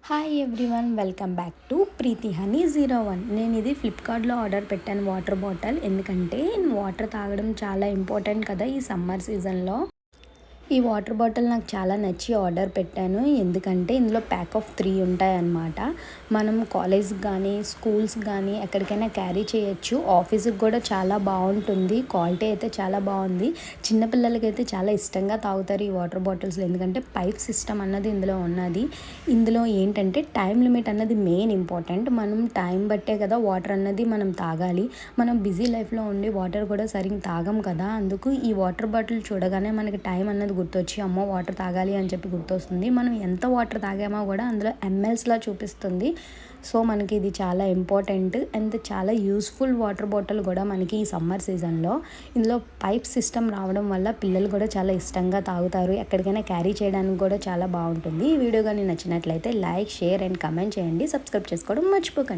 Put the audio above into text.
Hi everyone, welcome back to Preethi honey 01. నేను ఇది ఫ్లిప్కార్ట్లో ఆర్డర్ పెట్టాను వాటర్ బాటిల్. ఎందుకంటే వాటర్ తాగడం చాలా ఇంపార్టెంట్ కదా ఈ సమ్మర్ సీజన్లో. ఈ వాటర్ బాటిల్ నాకు చాలా నచ్చి ఆర్డర్ పెట్టాను. ఎందుకంటే ఇందులో ప్యాక్ ఆఫ్ 3 ఉంటాయన్నమాట. మనం కాలేజ్కి కానీ స్కూల్స్ కానీ ఎక్కడికైనా క్యారీ చేయొచ్చు. ఆఫీస్కి కూడా చాలా బాగుంటుంది. క్వాలిటీ అయితే చాలా బాగుంది. చిన్నపిల్లలకైతే చాలా ఇష్టంగా తాగుతారు ఈ వాటర్ బాటిల్స్లో. ఎందుకంటే పైప్ సిస్టమ్ అన్నది ఇందులో ఉన్నది. ఇందులో ఏంటంటే టైం లిమిట్ అన్నది మెయిన్ ఇంపార్టెంట్. మనం టైం బట్టే కదా వాటర్ అన్నది మనం తాగాలి. మనం బిజీ లైఫ్లో ఉండి వాటర్ కూడా సరిగ్గా తాగం కదా. అందుకు ఈ వాటర్ బాటిల్ చూడగానే మనకి టైం అన్నది గుర్తొచ్చి అమ్మో వాటర్ తాగాలి అని చెప్పి గుర్తొస్తుంది. మనం ఎంత వాటర్ తాగామో కూడా అందులో ఎంఎల్స్లా చూపిస్తుంది. సో మనకి ఇది చాలా ఇంపార్టెంట్ అండ్ చాలా యూస్ఫుల్ వాటర్ బాటిల్ కూడా మనకి ఈ సమ్మర్ సీజన్లో. ఇందులో పైప్ సిస్టమ్ రావడం వల్ల పిల్లలు కూడా చాలా ఇష్టంగా తాగుతారు. ఎక్కడికైనా క్యారీ చేయడానికి కూడా చాలా బాగుంటుంది. ఈ వీడియో కానీ నచ్చినట్లయితే లైక్, షేర్ అండ్ కమెంట్ చేయండి. సబ్స్క్రైబ్ చేసుకోవడం మర్చిపోకండి.